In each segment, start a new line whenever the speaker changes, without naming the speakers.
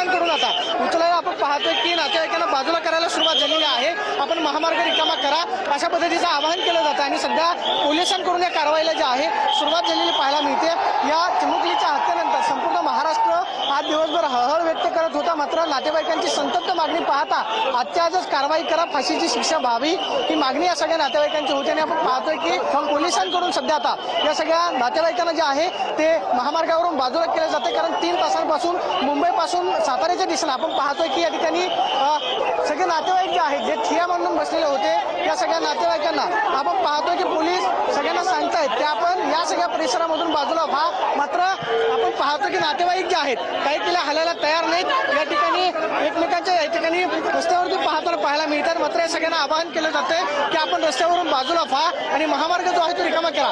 पोलिसांकडून आता उचलायला आपण पाहतोय की नातेवाईकांना बाजूला करायला सुरुवात झालेली आहे। आपण महामार्ग रिकामा करा अशा पद्धतीचं आवाहन केलं जातं आणि सध्या पोलिसांकडून या कारवाईला जी आहे सुरुवात झालेली पाहायला मिळते। या चिमुकलीच्या हत्येनंतर संपूर्ण महाराष्ट्र आज दिवसभर हळहळ व्यक्त करत होता, मात्र नातेवाईकांची संतप्त मागणी पाहता आजच्या आजच कारवाई करा, फाशीची शिक्षा व्हावी ही मागणी या सगळ्या नातेवाईकांची होती। आणि आपण पाहतोय की पोलिसांकडून सध्या आता या सगळ्या नातेवाईकांना जे आहे ते महामार्गावरून बाजूला केले जाते, कारण 3 तासांपासून मुंबईपासून साताऱ्याच्या दिशेने आपण पाहतोय की या ठिकाणी सगळे नातेवाईक जे आहेत जे ठिय्या मांडून बसलेले होते या सगळ्या नातेवाईकांना आपण पाहतोय की पोलीस सगळ्यांना सांगतायत की आपण या सगळ्या परिसरामधून बाजूला व्हा, मात्र आपण पाहतो की नातेवाईक जे आहेत काही केल्या हलायला तयार नाहीत। या ठिकाणी एकमेकांच्या या ठिकाणी रस्त्यावरती पाहायला मिळतात, मात्र या सगळ्यांना आवाहन केलं जातंय की आपण रस्त्यावरून बाजूला व्हा आणि महामार्ग जो आहे तो रिकामा करा।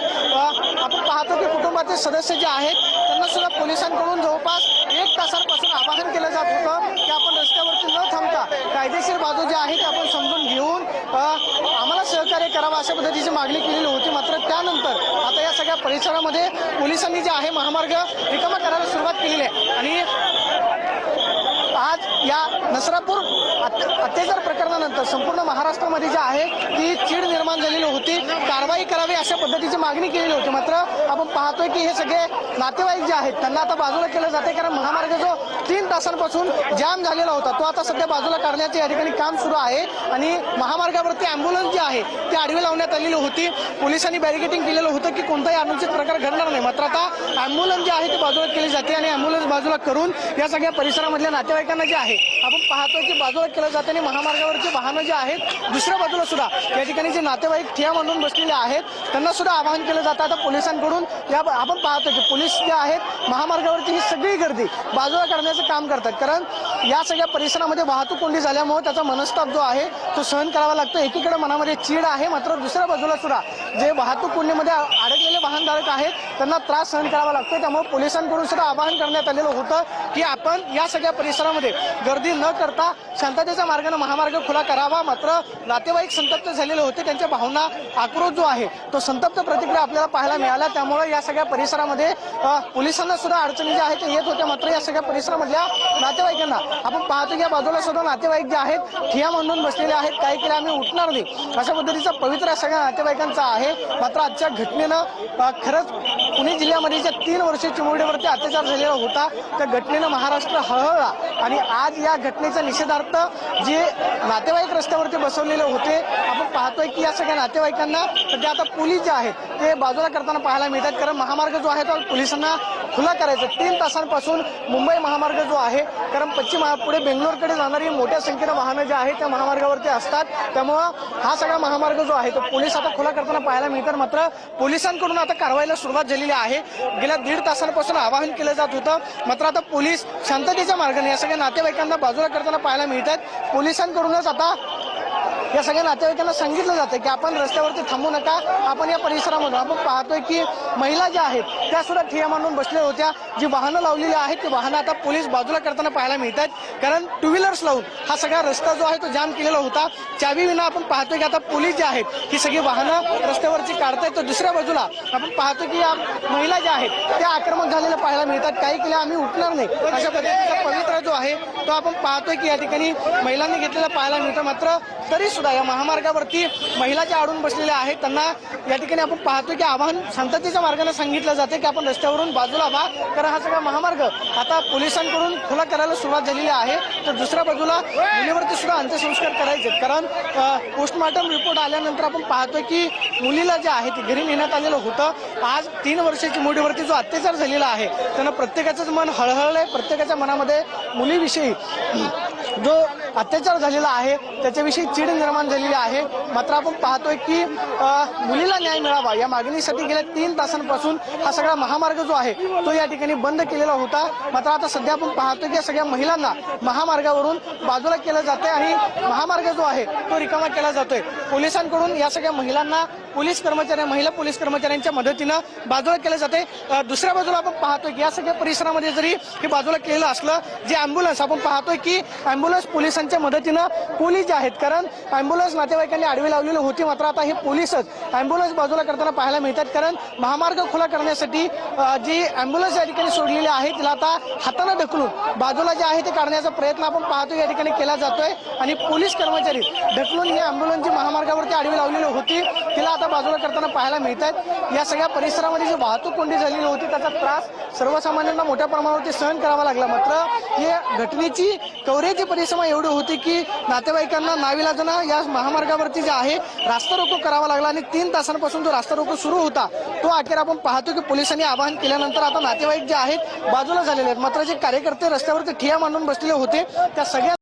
आपण पाहतो की कुटुंबाचे सदस्य जे आहेत त्यांना सुद्धा पोलिसांकडून जवळपास 1 तासांपासून आवाहन केलं जात होतं की आपण रस्त्यावरती न थांबता कायदेशीर बाजू जी आहे ती आपण समजून घेऊन आम्हाला सहकार्य करावं अशा पद्धतीची मागणी केलेली होती। मात्र त्यानंतर आता या सगळ्या परिसरामध्ये पोलिसांनी जे आहे महामार्ग रिकामा करायला सुरुवात केलेली आहे आणि आज या नसरापूर अत्याचार प्रकरणानंतर संपूर्ण महाराष्ट्रामध्ये जे आहे ती चीड निर्माण झालेली होती, कारवाई करावी अशा पद्धतीची मागणी केलेली होती। मात्र आपण पाहतोय की हे सगळे नातेवाईक जे आहेत त्यांना आता बाजूला केलं जाते, कारण महामार्ग जो 3 तासांपासून जाम झालेला होता तो आता सध्या बाजूला करण्याचे या ठिकाणी काम सुरू आहे आणि महामार्गावरती अँब्युलन्स जी आहे ती आडवी लावण्यात आलेली होती। पोलिसांनी बॅरिकेटिंग केलेलं होतं की कोणताही अनुचित प्रकार घडणार नाही, मात्र आता अँब्युलन्स जी आहे ती बाजूला केली जाते आणि अँब्युलन्स बाजूला करून या सगळ्या परिसरामधल्या नातेवाईकांना जे आहे आपण पाहतोय की बाजूला केलं जाते आणि महामार्गावरची वाहनं जे आहेत दुसऱ्या बाजूला सुद्धा या ठिकाणी जे नातेवाईक ठिय्या मांडून बसलेले आहेत त्यांना सुद्धा आवाहन केलं जातं आता पोलिसांकडून। या आपण पाहतोय की पोलीस जे आहेत महामार्गावरची ही सगळी गर्दी बाजूला करण्याचं काम करतात, कारण या सगळ्या परिसरामध्ये वाहतूक कोंडी झाल्यामुळे त्याचा मनस्ताप जो आहे तो सहन करावा लागतो। एकीकडे मनामध्ये चीड आहे, मात्र दुसऱ्या बाजूला सुद्धा जे वाहतूक कोंडीमध्ये अडकलेले वाहनधारक आहेत त्यांना त्रास सहन करावा लागतो। त्यामुळे पोलिसांकडून सुद्धा आवाहन करण्यात आलेलं होतं की आपण या सगळ्या परिसरामध्ये गर्दी न करता शांततेच्या मार्गाने महामार्ग खुला करावा, मात्र नातेवाईक संतप्त झालेले होते, त्यांच्या भावना आक्रोश जो आहे तो संतप्त प्रतिक्रिया आपल्याला पाहायला मिळाल्या। त्यामुळे या सगळ्या परिसरामध्ये पोलिसांना सुद्धा अडचणी ज्या आहेत येत होत्या, मात्र या सगळ्या परिसरामधल्या नातेवाईकांना आपण पाहतो की या बाजूला सुद्धा नातेवाईक जे आहेत ठिय्या मांडून बसलेले आहेत, काही केलं आम्ही उठणार नाही अशा पद्धतीचा पवित्र सगळ्या नातेवाईकांचा आहे। मात्र आजच्या घटनेनं खरंच पुणे जिल्ह्यामध्ये ज्या 3 वर्षीय चिमुरडीवरती अत्याचार झालेला होता त्या घटनेनं महाराष्ट्र हळहळला आणि आज या घटनेच्या निषेधार्थ जे नातेवाईक रस्त्यावरती बसवलेले होते आपण पाहतोय की या सगळ्या नातेवाईकांना सध्या आता पोलीस जे आहेत ते बाजूला करताना पाहायला मिळतात, कारण महामार्ग जो आहे तो पोलिसांना खुला करायचा 3 तासांपासून मुंबई महामार्ग जो आहे, कारण पश्चिम पुढे बेंगलोरकडे जाणारी मोठ्या संख्येनं वाहनं जे आहेत त्या महामार्गावरती असतात, त्यामुळं हा सगळा महामार्ग जो आहे तो पोलीस आता खुला करताना पाहायला मिळतात। मात्र पोलिसांकडून आता कारवाईला सुरुवात झालेली आहे। गेल्या 1.5 तासांपासून आवाहन केलं जात होतं, मात्र आता पोलीस शांततेच्या मार्गाने या सगळ्या नातेवाईकांना बाजूला करताना पाहायला मिळतात। पोलिसांकडूनच आता या सगळ्या नातेवाईकांना सांगितलं जातं की आपण रस्त्यावरती थांबू नका, आपण या परिसरामधून आपण पाहतोय की महिला ज्या आहेत त्या सुद्धा ठिय्या मांडून बसल्या होत्या, जी वाहनं लावलेली आहेत ती वाहनं आता पोलीस बाजूला करताना पाहायला मिळतात, कारण 2 व्हीलर्स लावून हा सगळा रस्ता जो आहे तो जाम केलेला होता। चावी विना आपण पाहतोय की आता पोलीस जे आहेत ही सगळी वाहनं रस्त्यावरची काढतायत, तर दुसऱ्या बाजूला आपण पाहतो की या महिला ज्या आहेत त्या आक्रमक झालेल्या पाहायला मिळतात, काही केल्या आम्ही उठणार नाही अशा पद्धतीचा पवित्रा जो आहे तो आपण पाहतोय की या ठिकाणी महिलांनी घेतलेला पाहायला मिळतं। मात्र तरी सुद्धा या महामार्गावरती महिला ज्या अडून बसलेल्या आहेत त्यांना या ठिकाणी आपण पाहतोय की आवाहन शांततेच्या मार्गाने सांगितलं जाते की आपण रस्त्यावरून बाजूला व्हा, कारण हा सगळा महामार्ग आता पोलिसांकडून खुला करायला सुरुवात झालेली आहे। तर दुसऱ्या बाजूला मुलीवरती सुद्धा अंत्यसंस्कार करायचे, कारण पोस्टमॉर्टम रिपोर्ट आल्यानंतर आपण पाहतोय की मुलीला जे आहे ते घरी नेण्यात आलेलं होतं। आज 3 वर्षाची मुलीवरती जो अत्याचार झालेला आहे त्यानं प्रत्येकाचंच मन हळहळलंय, प्रत्येकाच्या मनामध्ये मुलीविषयी जो अत्याचार झालेला आहे त्याच्याविषयी चीड निर्माण झालेली आहे। मात्र आपण पाहतोय की मुलीला न्याय मिळावा या मागणीसाठी गेल्या 3 तासांपासून हा सगळा महामार्ग जो आहे तो या ठिकाणी बंद केलेला होता। मात्र आता सध्या आपण पाहतोय की या सगळ्या महिलांना महामार्गावरून बाजूला केलं जाते आणि महामार्ग जो आहे तो रिकामा केला जातोय। पोलिसांकडून या सगळ्या महिलांना पोलीस कर्मचारी महिला पोलीस कर्मचाऱ्यांच्या मदतीनं बाजूला केलं जाते। दुसऱ्या बाजूला आपण पाहतोय की या सगळ्या परिसरामध्ये जरी हे बाजूला केलेलं असलं, जे अँब्युलन्स आपण पाहतोय की अँब्युलन्स पोलिसांच्या मदतीनं पोलीस जे आहेत, कारण अँब्युलन्स नातेवाईकांनी आडवी लावलेली होती, मात्र आता हे पोलीसच अँब्युलन्स बाजूला करताना पाहायला मिळतात। कारण महामार्ग खुला करण्यासाठी जी अँब्युलन्स या ठिकाणी सोडलेली आहे तिला आता हाताने ढकलून बाजूला जे आहे ते काढण्याचा प्रयत्न आपण पाहतोय या ठिकाणी केला जातोय आणि पोलीस कर्मचारी ढकलून ही अँब्युलन्स जी महामार्गावरती आडवी लावलेली होती तिला आता बाजूला करताना पाहायला मिळतात। या सगळ्या परिसरामध्ये जी वाहतूक कोंडी झालेली होती त्याचा त्रास सर्वसामान्यांना मोठ्या प्रमाणावरती सहन करावा लागला। मात्र या घटनेची कव्हरेजची परिसीमा एवढी होती की नातेवाईकांना नाविलाजानं या महामार्गावरती जे आहे रास्ता रोको करावा लागला आणि 3 तासांपासून जो रास्ता रोको सुरू होता तो अखेर आपण पाहतो की पोलिसांनी आवाहन केल्यानंतर आता नातेवाईक जे आहेत बाजूला झालेले आहेत। मात्र जे कार्यकर्ते रस्त्यावरती ठिय्या मांडून बसलेले होते त्या सगळ्या